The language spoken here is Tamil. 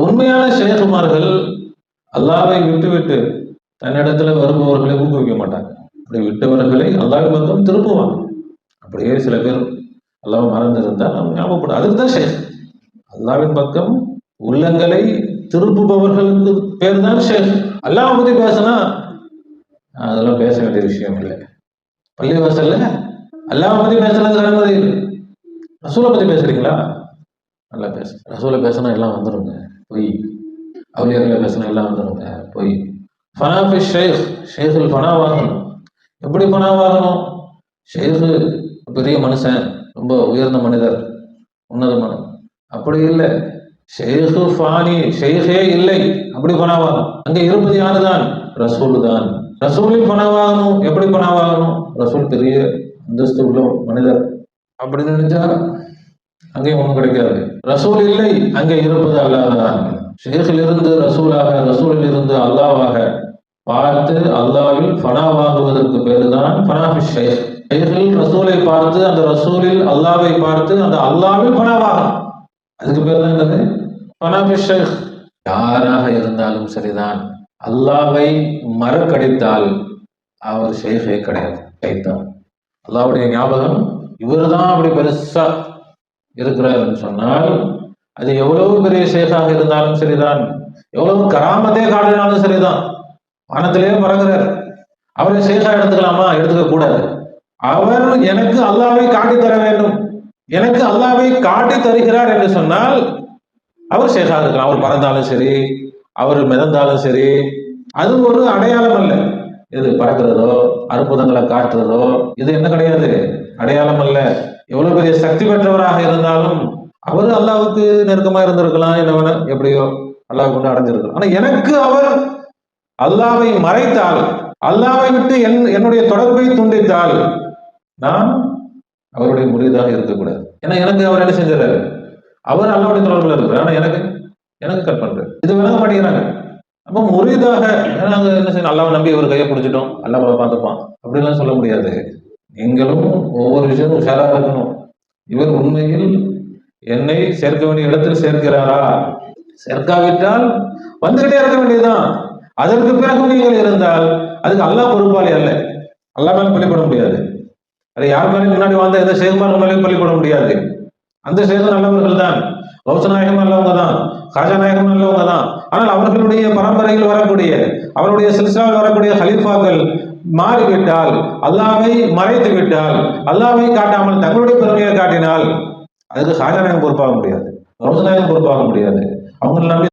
உண்மையான ஷேகுமார்கள் அல்லாவை விட்டுவிட்டு தன்னிடத்துல வருபவர்களை ஊக்குவிக்க மாட்டாங்க. அப்படி விட்டவர்களை அல்லாஹ்வின் பக்கம் திருப்புவாங்க. அப்படியே சில பேர் அல்லாஹ் மறந்திருந்தா நம்ம ஞாபகப்படும். அதுக்கு தான் ஷேக். அல்லாஹ்வின் பக்கம் உள்ளங்களை திருப்புபவர்களுக்கு பேர் தான் ஷேக். அல்லாஹ் பத்தி பேசினா அதெல்லாம் பேச வேண்டிய விஷயம் இல்லை. பள்ளிவாசல்ல அல்லாஹ் பத்தி பேசுறது அனுமதி இல்லை. ரசூலை பத்தி பேசுறீங்களா? நல்லா பேசு. ரசூலை பேசினா எல்லாம் வந்துருங்க, பொய். அவுலியாக்களை பேசினா எல்லாம் வந்துருங்க, பொய். ஃபனாஃபி ஷேக், ஷேகுல் ஃபனாவாகணும். எப்படி ஃபனாவாகணும்? ஷேகு பெரிய மனுஷன், ரொம்ப உயர்ந்த மனிதர், உன்னதமான, அப்படி இல்லை. ஷேகு ஃபானி, ஷேகே இல்லை, அப்படி ஃபனாவாகணும். அங்கே இருப்பது யாருதான்? ரசூல் தான். ரசூலில் ஃபனாவாகணும். எப்படி ஃபனாவாகணும்? ரசூல் பெரிய அந்தஸ்து உள்ள மனிதர் அப்படின்னு நினைச்சா அங்கேயும் ஒன்றும் கிடைக்காது. ரசூல் இல்லை, அங்கே இருப்பது அல்லாஹ் தான். ஷேகில் இருந்து ரசூலாக, ரசூலில் இருந்து அல்லாவாக பார்த்து அல்லாவில் ஃபனாவாகுவதற்கு பேரு தான் ஃபனாஃபி ஷேக். ஷேகில் ரசூலை பார்த்து, அந்த ரசூலில் அல்லாவை பார்த்து, அந்த அல்லாவில் ஃபனாவாகும். அதுக்கு பேர் தான் என்னது? ஃபனாஃபி ஷேக். யாராக இருந்தாலும் சரிதான், அல்லாவை மறக்கடித்தால் அவர் ஷேகே கிடையாது, ஷைத்தான். அல்லாவுடைய ஞாபகம் இவர் தான் அப்படி பெருசா இருக்கிறாருன்னு சொன்னால், அது எவ்வளவு பெரிய ஷேகாக இருந்தாலும் சரிதான், எவ்வளவு கராமத்தே காட்டினாலும் சரிதான், வானத்திலே பறக்கிறார், அவரை ஷேகா எடுத்துக்கலாமா? எடுத்துக்க கூடாது. அவர் எனக்கு அல்லாவை காட்டி தர வேண்டும், எனக்கு அல்லாவை காட்டி தருகிறார் என்று சொன்னால் அவர் ஷேகா இருக்கலாம். அவர் பறந்தாலும் சரி, அவர் மிதந்தாலும் சரி, அது ஒரு அடையாளம் அல்ல. இது பறக்கிறதோ அற்புதங்களை காட்டுறதோ இது என்ன கிடையாது, அடையாளம் அல்ல. எவ்வளவு பெரிய சக்தி பெற்றவராக இருந்தாலும் அவர் அல்லாவுக்கு நெருக்கமா இருந்திருக்கலாம், என்ன எப்படியோ அல்லாஹ் கொண்டு அடைஞ்சிருக்கலாம். ஆனா எனக்கு அவர் அல்லாவை மறைத்தால், அல்லாவை விட்டு என்னுடைய தொடர்பை துண்டித்தால் நான் அவருடைய முரீதாக இருக்கக்கூடாது. ஏன்னா எனக்கு அவர் என்ன செஞ்சாரு? அவர் அல்லாவுடைய தொடர்புல இருக்கிறார், ஆனா எனக்கு கட் பண்றாரு. இது விளங்க மாட்டேங்கிறாங்க. அப்போ முரீதாக நாங்க என்ன செய்யணும்? அல்லாவை நம்பி ஒரு கையை பிடிச்சிட்டோம், அல்லாவை பார்த்துப்பான் அப்படிலாம் சொல்ல முடியாது. நீங்களும் ஒவ்வொரு விஷயமும் உஷாரா இருக்கணும். இவர் உண்மையில் என்னை சேர்க்க வேண்டிய இடத்தில் சேர்க்கிறாரா? சேர்க்காவிட்டால் வந்துகிட்டே இருக்க வேண்டியதுதான். அதற்கு பிறகு நீங்கள் இருந்தால் அதுக்கு அல்லாஹ் பொறுப்பாளி அல்ல. அல்லாஹ் மேலே பள்ளிப்பட முடியாது. அது யார் மேலே முன்னாடி வாழ்ந்த எந்த சேகுமார் மேலேயும் பள்ளிப்பட முடியாது. அந்த சேகம் நல்லவர்கள் தான், கௌசநாயகம் நல்லவங்க தான், காஜாநாயகம் நல்லவங்க தான். ஆனால் அவர்களுடைய பரம்பரையில் வரக்கூடிய, அவருடைய சில்சிலாவில் வரக்கூடிய ஹலீஃபாக்கள் மாறிவிட்டால், அல்லாவை மறைத்து விட்டால், அல்லாவை காட்டாமல் தங்களுடைய பெருமையை காட்டினால் அதுக்கு காஜாநாயகம் பொறுப்பாக முடியாது, கௌசநாயகம் பொறுப்பாக முடியாது. அவங்க நம்பி